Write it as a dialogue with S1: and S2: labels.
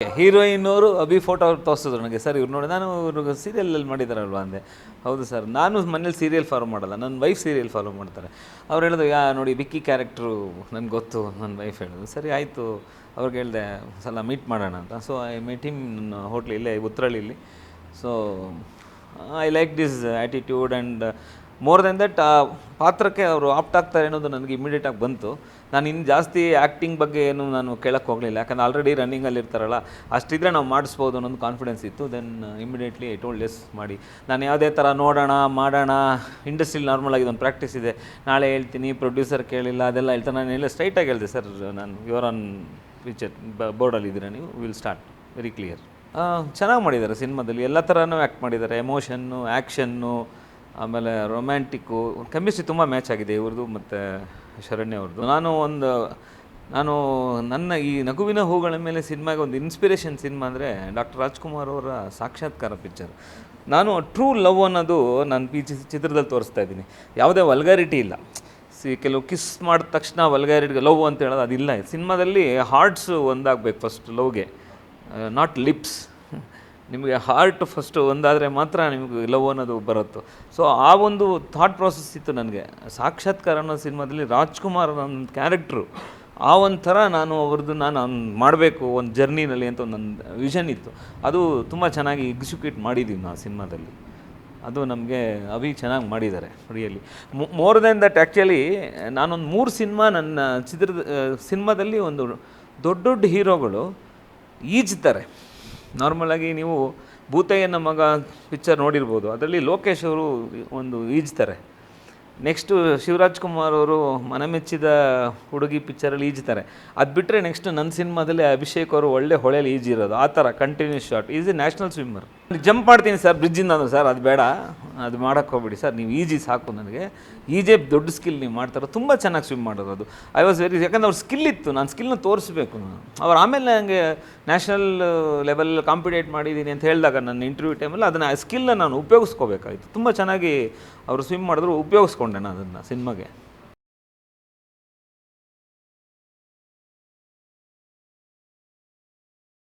S1: Heroine ಅವರು photo ಅವ್ರು ತೋರಿಸಿದ್ರು ನನಗೆ. ಸರ್ ಇವ್ರು ನೋಡಿ, ನಾನು ಇವ್ರಿಗೆ ಸೀರಿಯಲಲ್ಲಿ ಮಾಡಿದಾರಲ್ವಾ ಅಂದೆ. ಹೌದು ಸರ್, ನಾನು ಮನೇಲಿ ಸೀರಿಯಲ್ ಫಾಲೋ ಮಾಡಲ್ಲ, ನನ್ನ ವೈಫ್ ಸೀರಿಯಲ್ ಫಾಲೋ ಮಾಡ್ತಾರೆ. ಅವ್ರು ಹೇಳಿದ್ರು, ನೋಡಿ ವಿಕ್ಕಿ ಕ್ಯಾರೆಕ್ಟ್ರು ನನಗೆ ಗೊತ್ತು, ನನ್ನ ವೈಫ್ ಹೇಳಿದ್ರು. ಸರಿ ಆಯಿತು, ಅವ್ರಿಗೆ ಹೇಳಿದೆ ಸಲ ಮೀಟ್ ಮಾಡೋಣ ಅಂತ. ಸೊ ಐ ಮೀಟ್ ಹಿಮ್ ನನ್ನ ಹೋಟ್ಲ್ ಇಲ್ಲೇ ಉತ್ರಳ್ಳಿಲಿ. So I like this attitude and more than that ಆ ಪಾತ್ರಕ್ಕೆ ಅವರು ಆಪ್ಟ್ ಆಗ್ತಾರೆ ಅನ್ನೋದು ನನಗೆ ಇಮಿಡಿಯೇಟಾಗಿ ಬಂತು. ನಾನು ಇನ್ನು ಜಾಸ್ತಿ ಆ್ಯಕ್ಟಿಂಗ್ ಬಗ್ಗೆ ಏನು ನಾನು ಕೇಳೋಕ್ಕೆ ಹೋಗಲಿಲ್ಲ, ಯಾಕಂದ್ರೆ ಆಲ್ರೆಡಿ ರನ್ನಿಂಗಲ್ಲಿ ಇರ್ತಾರಲ್ಲ, ಅಷ್ಟಿದ್ರೆ ನಾವು ಮಾಡಿಸ್ಬೋದು ಅನ್ನೋದು ಕಾನ್ಫಿಡೆನ್ಸ್ ಇತ್ತು. Then immediately I told yes ಮಾಡಿ. ನಾನು ಯಾವುದೇ ಥರ ನೋಡೋಣ ಮಾಡೋಣ, ಇಂಡಸ್ಟ್ರಿಲಿ ನಾರ್ಮಲ್ ಆಗಿ ಒಂದು ಪ್ರಾಕ್ಟೀಸ್ ಇದೆ, ನಾಳೆ ಹೇಳ್ತೀನಿ, ಪ್ರೊಡ್ಯೂಸರ್ ಕೇಳಿಲ್ಲ ಅದೆಲ್ಲ ಹೇಳ್ತಾರೆ. ನಾನು ಎಲ್ಲ ಸ್ಟ್ರೈಟಾಗಿ ಹೇಳಿದೆ, ಸರ್ ನಾನು ಯುವರ್ ಆನ್ ಪಿಕ್ಚರ್ ಬೋರ್ಡಲ್ಲಿ ಇದ್ದೀರಾ, ನೀವು ವಿಲ್ ಸ್ಟಾರ್ಟ್ ವೆರಿ ಕ್ಲಿಯರ್. ಚೆನ್ನಾಗಿ ಮಾಡಿದ್ದಾರೆ ಸಿನಿಮಾದಲ್ಲಿ, ಎಲ್ಲ ಥರನೂ ಆ್ಯಕ್ಟ್ ಮಾಡಿದ್ದಾರೆ. ಎಮೋಷನ್ನು, ಆ್ಯಕ್ಷನ್ನು, ಆಮೇಲೆ ರೊಮ್ಯಾಂಟಿಕ್ಕು, ಕೆಮಿಸ್ಟ್ರಿ ತುಂಬ ಮ್ಯಾಚ್ ಆಗಿದೆ ಇವ್ರದ್ದು ಮತ್ತು ಶರಣ್ಯ ಅವ್ರದ್ದು. ನಾನು ನನ್ನ ಈ ನಗುವಿನ ಹೂಗಳ ಮೇಲೆ ಸಿನಿಮಾಗೆ ಒಂದು ಇನ್ಸ್ಪಿರೇಷನ್ ಸಿನಿಮಾ ಅಂದರೆ ಡಾಕ್ಟರ್ ರಾಜ್ಕುಮಾರ್ ಅವರ ಸಾಕ್ಷಾತ್ಕಾರ ಪಿಕ್ಚರ್. ನಾನು ಟ್ರೂ ಲವ್ ಅನ್ನೋದು ನಾನು ಚಿತ್ರದಲ್ಲಿ ತೋರಿಸ್ತಾ ಇದ್ದೀನಿ. ಯಾವುದೇ ವಲ್ಗಾರಿಟಿ ಇಲ್ಲ. ಕೆಲವು ಕಿಸ್ ಮಾಡಿದ ತಕ್ಷಣ ವಲ್ಗಾರಿಟಿ ಲವ್ ಅಂತ ಹೇಳೋದು ಅದಿಲ್ಲ. ಸಿನಿಮಾದಲ್ಲಿ ಹಾರ್ಟ್ಸು ಒಂದಾಗಬೇಕು ಫಸ್ಟ್ ಲವ್ಗೆ, ನಾಟ್ ಲಿಪ್ಸ್. ನಿಮಗೆ ಹಾರ್ಟ್ ಫಸ್ಟು ಒಂದಾದರೆ ಮಾತ್ರ ನಿಮಗೆ ಲವ್ ಅನ್ನೋದು ಬರುತ್ತೋ. ಸೊ ಆ ಒಂದು ಥಾಟ್ ಪ್ರಾಸೆಸ್ ಇತ್ತು ನನಗೆ. ಸಾಕ್ಷಾತ್ಕಾರ ಅನ್ನೋ ಸಿನಿಮಾದಲ್ಲಿ ರಾಜ್ಕುಮಾರ್ ನನ್ನ ಕ್ಯಾರೆಕ್ಟ್ರು ಆ ಒಂಥರ ನಾನು ಮಾಡಬೇಕು ಒಂದು ಜರ್ನಿನಲ್ಲಿ ಅಂತ ನನ್ನ ವಿಷನ್ ಇತ್ತು. ಅದು ತುಂಬ ಚೆನ್ನಾಗಿ ಎಕ್ಸಿಕ್ಯೂಟ್ ಮಾಡಿದ್ದೀವಿ ನಾವು ಸಿನಿಮಾದಲ್ಲಿ. ಅದು ನಮಗೆ ಚೆನ್ನಾಗಿ ಮಾಡಿದ್ದಾರೆ really. More than that actually ನಾನೊಂದು 3 ಸಿನಿಮಾ ನನ್ನ ಸಿನಿಮಾದಲ್ಲಿ ಒಂದು ದೊಡ್ಡ ದೊಡ್ಡ ಹೀರೋಗಳು ಈಜ್ತಾರೆ. ನಾರ್ಮಲಾಗಿ ನೀವು ಭೂತಯ್ಯನ ಮಗ ಪಿಕ್ಚರ್ ನೋಡಿರ್ಬೋದು, ಅದರಲ್ಲಿ ಲೋಕೇಶ್ ಅವರು ಒಂದು ಈಜ್ತಾರೆ. ನೆಕ್ಸ್ಟು ಶಿವರಾಜ್ ಕುಮಾರ್ ಅವರು ಮನಮೆಚ್ಚಿದ ಹುಡುಗಿ ಪಿಕ್ಚರಲ್ಲಿ ಈಜ್ತಾರೆ. ಅದು ಬಿಟ್ಟರೆ ನೆಕ್ಸ್ಟ್ ನನ್ನ ಸಿನಿಮಾದಲ್ಲಿ ಅಭಿಷೇಕ್ ಅವರು ಒಳ್ಳೆ ಹೊಳೆಯಲ್ಲಿ ಈಜಿರೋದು. ಆ ಥರ continuous shot. Is a national swimmer. Jump ಮಾಡ್ತೀನಿ ಸರ್ ಬ್ರಿಡ್ಜಿಂದ ಅಂದರು. ಸರ್ ಅದು ಬೇಡ, ಅದು ಮಾಡೋಕ್ಕೆ ಹೋಗ್ಬಿಡಿ ಸರ್, ನೀವು ಈಜಿ ಸಾಕು, ನನಗೆ ಈಜೇ ದೊಡ್ಡ ಸ್ಕಿಲ್ ನೀವು ಮಾಡ್ತಾರೋ, ತುಂಬ ಚೆನ್ನಾಗಿ ಸ್ವಿಮ್ ಮಾಡೋದು ಅದು. ಐ ವಾಸ್ ವೆರಿ, ಯಾಕಂದ್ರೆ ಅವ್ರ ಸ್ಕಿಲ್ ಇತ್ತು, ನಾನು ಸ್ಕಿಲ್ನ ತೋರಿಸ್ಬೇಕು. ಅವ್ರು ಆಮೇಲೆ ನನಗೆ ನ್ಯಾಷನಲ್ ಲೆವೆಲ್ ಕಾಂಪಿಟೇಟ್ ಮಾಡಿದ್ದೀನಿ ಅಂತ ಹೇಳಿದಾಗ ನನ್ನ ಇಂಟರ್ವ್ಯೂ ಟೈಮಲ್ಲಿ ಅದನ್ನು ಆ ಸ್ಕಿಲ್ನ ನಾನು ಉಪಯೋಗಿಸ್ಕೋಬೇಕಾಗಿತ್ತು. ತುಂಬ ಚೆನ್ನಾಗಿ ಅವರು ಸ್ವಿಮ್ ಮಾಡಿದ್ರು, ಉಪಯೋಗಿಸ್ಕೊಂಡೆ ನಾನು ಅದನ್ನು ಸಿನಿಮಾಗೆ.